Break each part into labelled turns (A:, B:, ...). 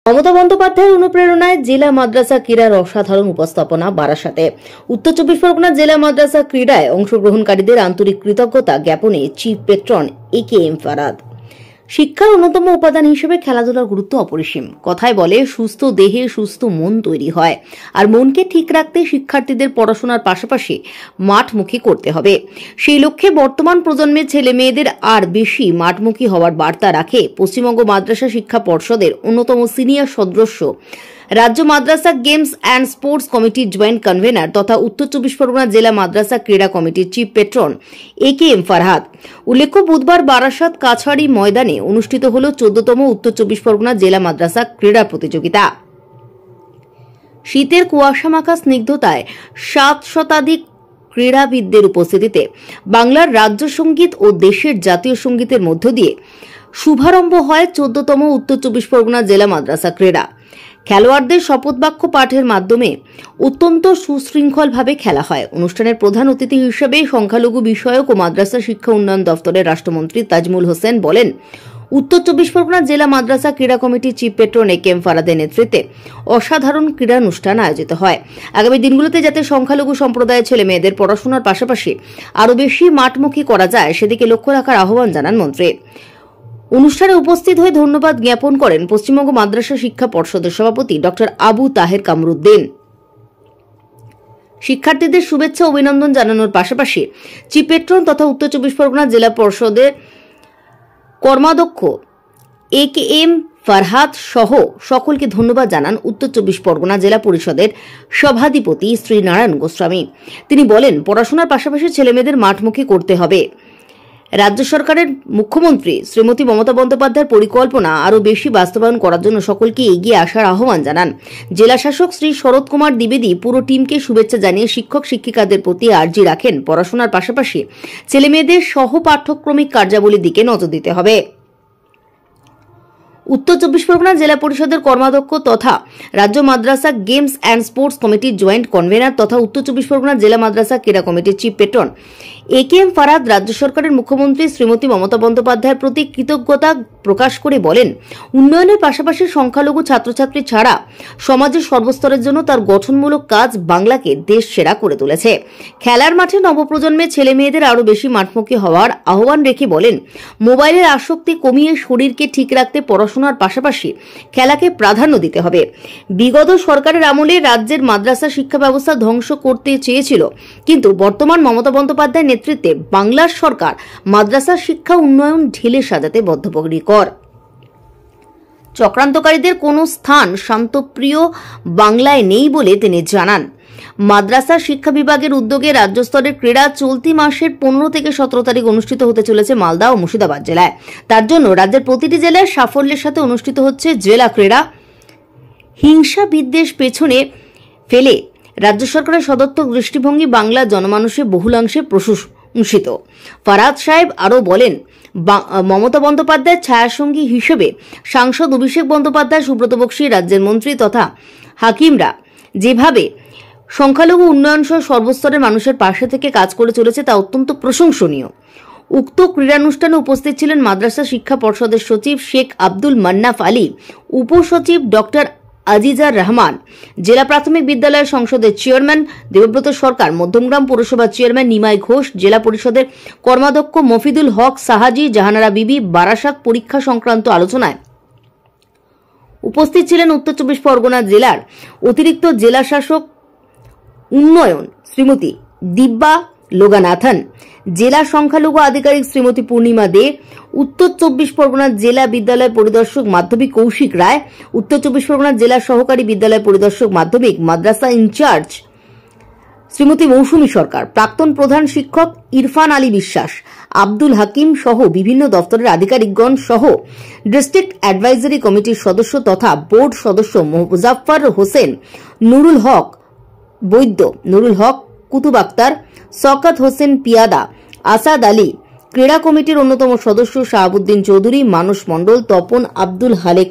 A: মমতা বন্দ্যোপাধ্যায়ের অনুপ্রেরণায় জেলা মাদ্রাসা ক্রীড়ার অসাধারণ উপস্থাপনা বারাসাতে। উত্তর চব্বিশ পরগনা জেলা মাদ্রাসা ক্রীড়ায় অংশগ্রহণকারীদের আন্তরিক কৃতজ্ঞতা জ্ঞাপনে চিফ পেট্রন AKM ফারহাদ। শিক্ষার অন্যতম উপাদান হিসেবে খেলাধুলার গুরুত্ব অপরিসীম। কথায় বলে, সুস্থ দেহে সুস্থ মন তৈরি হয়, আর মনকে ঠিক রাখতে শিক্ষার্থীদের পড়াশোনার পাশাপাশি মাঠমুখী করতে হবে। সেই লক্ষ্যে বর্তমান প্রজন্মের ছেলে মেয়েদের আর বেশি মাঠমুখী হওয়ার বার্তা রাখে পশ্চিমবঙ্গ মাদ্রাসা শিক্ষা পর্ষদের অন্যতম সিনিয়র সদস্য, রাজ্য মাদ্রাসা গেমস অ্যান্ড স্পোর্টস কমিটির জয়েন্ট কনভেনার তথা উত্তর চব্বিশ পরগনা জেলা মাদ্রাসা ক্রীড়া কমিটির চিফ পেট্রন AKM ফারহাদ। উল্লেখ্য, বুধবার বারাসাত কাছাড়ি ময়দানে অনুষ্ঠিত হল 14তম উত্তর চব্বিশ পরগনা জেলা মাদ্রাসা ক্রীড়া প্রতিযোগিতা। শীতের কুয়াশামাখা স্নিগ্ধতায় 7 শতাধিক ক্রীড়াবিদদের উপস্থিতিতে বাংলার রাজ্য সঙ্গীত ও দেশের জাতীয় সঙ্গীতের মধ্য দিয়ে শুভারম্ভ হয় 14তম উত্তর চব্বিশ পরগনা জেলা মাদ্রাসা ক্রীড়া। খেলোয়াড়দের শপথ বাক্য পাঠের মাধ্যমে অত্যন্ত সুশৃঙ্খলভাবে খেলা হয়। অনুষ্ঠানের প্রধান অতিথি হিসেবে সংখ্যালঘু বিষয়ক ও মাদ্রাসা শিক্ষা উন্নয়ন দপ্তরের রাষ্ট্রমন্ত্রী তাজমুল হোসেন বলেন, উত্তর চব্বিশ পরগনা জেলা মাদ্রাসা ক্রীড়া কমিটির চিফ পেট্রন AKM ফারহাদের নেতৃত্বে অসাধারণ ক্রীড়ানুষ্ঠান আয়োজিত হয়। আগামী দিনগুলোতে যাতে সংখ্যালঘু সম্প্রদায়ের ছেলে মেয়েদের পড়াশোনার পাশাপাশি আরও বেশি মাঠমুখী করা যায়, সেদিকে লক্ষ্য রাখার আহ্বান জানান মন্ত্রী। অনুষ্ঠানে উপস্থিত হয়ে ধন্যবাদ জ্ঞাপন করেন পশ্চিমবঙ্গ মাদ্রাসা শিক্ষা পর্ষদের সভাপতি ডক্টর আবু তাহের কামরুদ্দিন। শিক্ষার্থীদের শুভেচ্ছা অভিনন্দন জানানোর পাশাপাশি চিফ পেট্রন তথা উত্তর চব্বিশ পরগনা জেলা পর্ষদের কর্মাধ্যক্ষ AKM ফারহাদ সহ সকলকে ধন্যবাদ জানান উত্তর চব্বিশ পরগনা জেলা পরিষদের সভাধিপতি শ্রী নারায়ণ গোস্বামী। তিনি বলেন, পড়াশোনার পাশাপাশি ছেলেমেয়েদের মাঠমুখী করতে হবে। রাজ্য সরকারের মুখ্যমন্ত্রী শ্রীমতী মমতা বন্দ্যোপাধ্যায়ের পরিকল্পনা আরও বেশি বাস্তবায়ন করার জন্য সকলকে এগিয়ে আসার আহ্বান জানান। জেলা শাসক শ্রী শরৎ কুমার দ্বিবেদী পুরো টিমকে শুভেচ্ছা জানিয়ে শিক্ষক শিক্ষিকাদের প্রতি আর্জি রাখেন পড়াশোনার পাশাপাশি ছেলেমেয়েদের সহ পাঠ্যক্রমিক কার্যাবলীর দিকে নজর দিতে হবে। উত্তর চব্বিশ পরগনা জেলা পরিষদের কর্মাধ্যক্ষ তথা রাজ্য মাদ্রাসা গেমস অ্যান্ড স্পোর্টস কমিটির জয়েন্ট কনভেনার তথা উত্তর চব্বিশ পরগনা জেলা মাদ্রাসা ক্রীড়া কমিটির চিফ পেট্রন AKM ফারহাদ রাজ্য সরকারের মুখ্যমন্ত্রী শ্রীমতী মমতা বন্দ্যোপাধ্যায়ের প্রতি কৃতজ্ঞতা প্রকাশ করে বলেন, উন্নয়নের পাশাপাশি সংখ্যালঘু ছাত্রছাত্রী ছাড়া সমাজের সর্বস্তরের জন্য তার গঠনমূলক কাজ বাংলাকে দেশ সেরা করে তুলেছে। খেলার মাঠে নবপ্রজন্মের ছেলে মেয়েদের আরও বেশি মাঠমুখী হওয়ার আহ্বান রেখে বলেন, মোবাইলের আসক্তি কমিয়ে শরীরকে ঠিক রাখতে পড়াশোনার পাশাপাশি খেলাকে প্রাধান্য দিতে হবে। বিগত সরকারের আমলে রাজ্যের মাদ্রাসা শিক্ষা ব্যবস্থা ধ্বংস করতে চেয়েছিল, কিন্তু বর্তমান মমতা বন্দ্যোপাধ্যায়ের নেতৃত্বে বাংলার সরকার মাদ্রাসা শিক্ষা উন্নয়ন ঢেলে সাজাতে বদ্ধপরিকর। চক্রান্তকারীদের কোনো স্থান শান্তপ্রিয় বাংলায় নেই বলে তিনি জানান। মাদ্রাসা শিক্ষা বিভাগের উদ্যোগে রাজ্য স্তরের ক্রীড়া চলতি মাসের 15 থেকে 17 তারিখ অনুষ্ঠিত হতে চলেছে মালদা ও মুর্শিদাবাদ জেলায়। তার জন্য রাজ্যের প্রতিটি জেলায় সাফল্যের সাথে অনুষ্ঠিত হচ্ছে জেলা ক্রীড়া। হিংসা বিদ্বেষ পেছনে ফেলে রাজ্য সরকারের সদর্থক দৃষ্টিভঙ্গি বাংলা জনমানুষে বহুলাংশে প্রশংসিত। ফারহাদ সাহেব আরও বলেন, মমতা বন্দ্যোপাধ্যায়ের ছায়াসঙ্গী হিসেবে সাংসদ অভিষেক বন্দ্যোপাধ্যায়, সুব্রত বক্সী, রাজ্যের মন্ত্রী তথা হাকিমরা যেভাবে সংখ্যালঘু উন্নয়ন সহ সর্বস্তরের মানুষের পাশে থেকে কাজ করে চলেছে তা অত্যন্ত প্রশংসনীয়। উক্ত ক্রীড়ানুষ্ঠানে উপস্থিত ছিলেন মাদ্রাসা শিক্ষা পর্ষদের সচিব শেখ আব্দুল মান্নাফ আলী, উপসচিব ডক্টর আজিজার রহমান, জেলা প্রাথমিক বিদ্যালয় সংসদের চেয়ারম্যান দেবব্রত সরকার, মধ্যমগ্রাম পৌরসভার চেয়ারম্যান নিমাই ঘোষ, জেলা পরিষদের কর্মাধ্যক্ষ মফিদুল হক সাহাজি, জাহানারা বিবি। বারাসাত পরীক্ষা সংক্রান্ত আলোচনায় উপস্থিত ছিলেন উত্তর চব্বিশ পরগনা জেলার অতিরিক্ত জেলা শাসক উন্নয়ন শ্রীমতী দিব্যা লোগানাথন, জেলা সংখ্যালঘু আধিকারিক শ্রীমতী পূর্ণিমা দে, উত্তর চব্বিশ পরগনা জেলা বিদ্যালয় পরিদর্শক মাধ্যমিক কৌশিক রায়, উত্তর চব্বিশ পরগনা জেলা সহকারী বিদ্যালয় পরিদর্শক মাধ্যমিক মাদ্রাসা ইনচার্জ শ্রীমতী মৌসুমী সরকার, প্রাক্তন প্রধান শিক্ষক ইরফান আলী বিশ্বাস, আব্দুল হাকিম সহ বিভিন্ন দপ্তরের আধিকারিকগণ সহ ডিস্ট্রিক্ট অ্যাডভাইজারি কমিটির সদস্য তথা বোর্ড সদস্য মুজাফফর হোসেন, নুরুল হক বৈদ্য, নুরুল হক কুতুব আক্তার, শওকত হোসেন পিয়াদা, আসাদ আলী, ক্রীড়া কমিটির অন্যতম সদস্য শাহাবুদ্দিন চৌধুরী, মানস মণ্ডল, তপন, আব্দুল হালেক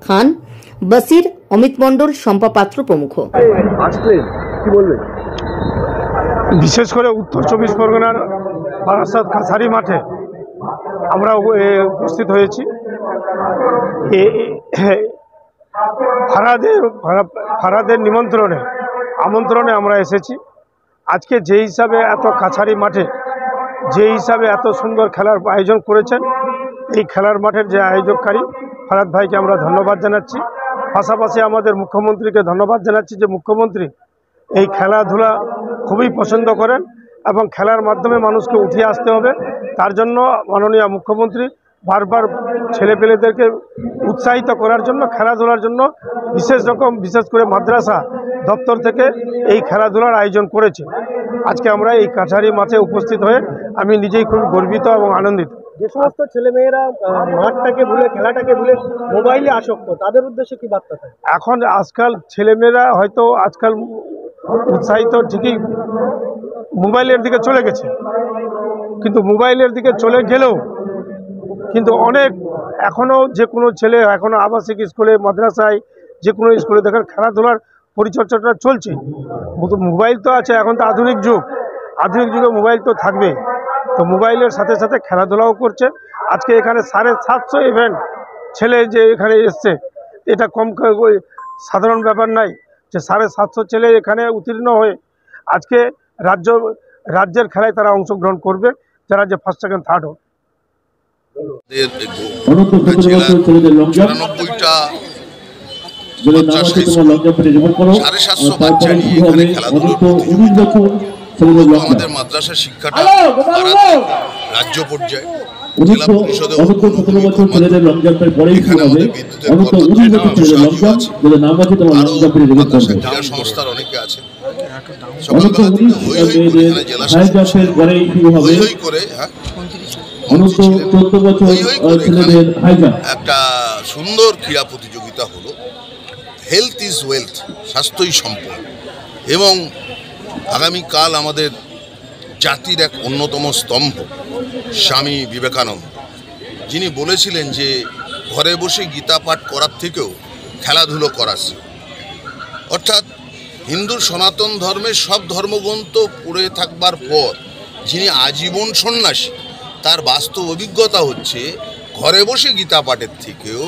A: খান, বসির, অমিত মণ্ডল, শম্পা পাত্র প্রমুখ।
B: বিশেষ করে উত্তর চব্বিশ পরগনার বারাসাত কাছারি মাঠে আমরা উপস্থিত হয়েছি। ফারাদের আমন্ত্রণে আমরা এসেছি। আজকে যে হিসাবে এত কাছারি মাঠে যে হিসাবে এত সুন্দর খেলার আয়োজন করেছেন, এই খেলার মাঠের যে আয়োজককারী ফারাদ ভাইকে আমরা ধন্যবাদ জানাচ্ছি। পাশাপাশি আমাদের মুখ্যমন্ত্রীকে ধন্যবাদ জানাচ্ছি যে মুখ্যমন্ত্রী এই খেলাধুলা খুবই পছন্দ করেন এবং খেলার মাধ্যমে মানুষকে উঠিয়ে আসতে হবে। তার জন্য মাননীয় মুখ্যমন্ত্রী বারবার ছেলেপেলেদেরকে উৎসাহিত করার জন্য খেলাধুলার জন্য বিশেষ করে মাদ্রাসা দপ্তর থেকে এই খেলাধুলার আয়োজন করেছে। আজকে আমরা এই কাছারি মাঠে উপস্থিত হয়ে আমি নিজেই খুব গর্বিত এবং আনন্দিত।
C: যে সমস্ত ছেলেমেয়েরা মাঠটাকে ভুলে খেলাটাকে ভুলে মোবাইলে আসক্ত, তাদের উদ্দেশ্যে কি বার্তা থাকে?
B: এখন আজকাল ছেলেমেয়েরা হয়তো আজকাল উৎসাহিত ঠিকই মোবাইলের দিকে চলে গেছে, কিন্তু মোবাইলের দিকে চলে গেলেও কিন্তু অনেক এখনও যে কোনো ছেলে এখনও আবাসিক স্কুলে মাদ্রাসায় যে কোনো স্কুলে দেখেন খেলাধুলার পরিচর্যাটা চলছে। মোবাইল তো আছে, এখন তো আধুনিক যুগে মোবাইল তো থাকবে, তো মোবাইলের সাথে সাথে খেলাধুলাও করছে। আজকে এখানে 750 ইভেন্ট ছেলে যে এখানে এসছে, এটা কম সাধারণ ব্যাপার নাই যে 750 ছেলে এখানে উত্তীর্ণ হয়ে আজকে রাজ্যের খেলায় তারা অংশগ্রহণ করবে, যারা যে ফার্স্ট সেকেন্ড থার্ড হবে।
D: 750 বাচ্চা নিয়ে এখানে আমাদের মাদ্রাসার শিক্ষাটা রাজ্য পর্যায়ে জেলা পরিষদে মাদ্রাসা ক্রীড়া সংস্থার অনেকে আছে। সকালবেলা থেকে জেলা শাসক হই হই করে একটা সুন্দর ক্রীড়া প্রতিযোগিতা হলো। হেলথ ইজ ওয়েলথ, স্বাস্থ্যই সম্পদ। এবং আগামীকাল আমাদের জাতির এক অন্যতম স্তম্ভ স্বামী বিবেকানন্দ, যিনি বলেছিলেন যে ঘরে বসে গীতা পাঠ করার থেকেও খেলাধুলো করাছে। অর্থাৎ হিন্দু সনাতন ধর্মের সব ধর্মগ্রন্থ পড়ে থাকবার পর যিনি আজীবন সন্ন্যাসী, তার বাস্তব অভিজ্ঞতা হচ্ছে ঘরে বসে গীতা পাঠের থেকেও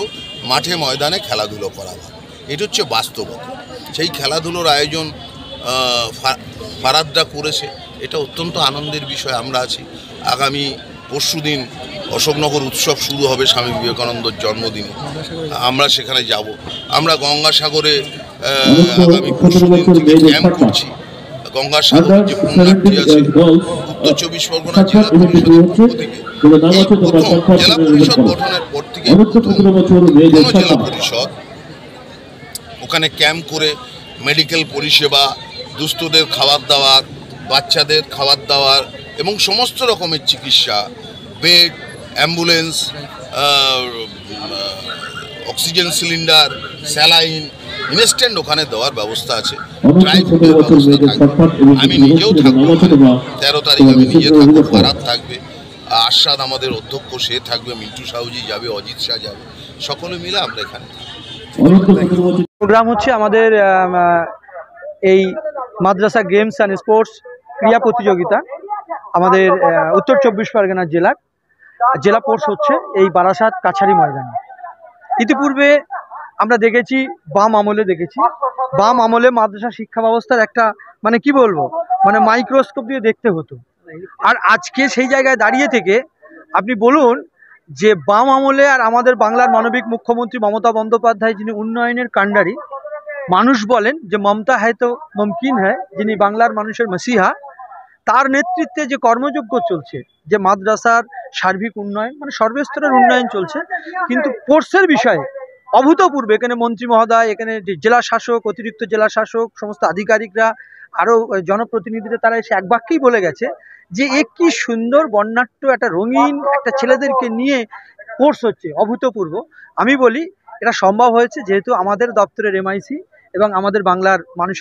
D: মাঠে ময়দানে খেলাধুলো করা ভালো। এটা হচ্ছে বাস্তবতা। সেই খেলাধুলোর আয়োজন ফারাদরা করেছে, এটা অত্যন্ত আনন্দের বিষয়। আমরা আছি আগামী পরশুদিন অশোকনগর উৎসব শুরু হবে স্বামী বিবেকানন্দর জন্মদিনে, আমরা সেখানে যাব। আমরা গঙ্গাসাগরে আগামী পরশুদিন থেকে ক্যাম্প করছি। গঙ্গাসাগর যে পুণ্যার্থী আছে উত্তর 24 পরগনা জেলা পরিষদের পক্ষ থেকে জেলা পরিষদ গঠনের পর থেকে কোনো জেলা পরিষদ ওখানে ক্যাম্প করে মেডিকেল পরিষেবা, দুস্থদের খাবার দাবার, বাচ্চাদের খাবার দাবার এবং সমস্ত রকমের চিকিৎসা, bed, ambulance, oxygen cylinder, saline, instant ওখানে দেওয়ার ব্যবস্থা আছে। ড্রাই ফুডের ব্যবস্থা থাকবে। আমি নিজেও থাকবো, 13 তারিখ আমি নিজে থাকবো, ফারাদ থাকবে, আরশাদ আমাদের অধ্যক্ষ সে থাকবে, মিন্টু সাহুজি যাবে, অজিত শাহ যাবে, সকলে মিলে আমরা এখানে
C: প্রোগ্রাম হচ্ছে আমাদের এই মাদ্রাসা গেমস অ্যান্ড স্পোর্টস ক্রীড়া প্রতিযোগিতা আমাদের উত্তর 24 পরগনা জেলা পোর্স হচ্ছে এই বারাসাত কাছারি ময়দানে। ইতিপূর্বে আমরা দেখেছি বাম আমলে মাদ্রাসা শিক্ষা ব্যবস্থার একটা মানে কি বলবো, মানে মাইক্রোস্কোপ দিয়ে দেখতে হতো। আর আজকে সেই জায়গায় দাঁড়িয়ে থেকে আপনি বলুন যে বাম আমলে আর আমাদের বাংলার মানবিক মুখ্যমন্ত্রী মমতা বন্দ্যোপাধ্যায়, যিনি উন্নয়নের কাণ্ডারি, মানুষ বলেন যে মমতা হ্যায় তো মুমকিন হ্যায়, যিনি বাংলার মানুষের মসিহা, তার নেতৃত্বে যে কর্মযজ্ঞ চলছে, যে মাদ্রাসার সার্বিক উন্নয়ন মানে সর্বস্তরের উন্নয়ন চলছে, কিন্তু কোর্সের বিষয়ে অভূতপূর্ব এখানে মন্ত্রী মহোদয়, এখানে যে জেলা শাসক, অতিরিক্ত জেলা শাসক, সমস্ত আধিকারিকরা, আরও জনপ্রতিনিধিরা, তারা এসে এক বাক্যেই বলে গেছে যে এ কি সুন্দর বর্ণাঢ্য একটা রঙিন একটা ছেলেদেরকে নিয়ে কোর্স হচ্ছে, অভূতপূর্ব। আমি বলি এটা সম্ভব হয়েছে যেহেতু আমাদের দপ্তরের MIC এবং আমাদের বাংলার মানুষের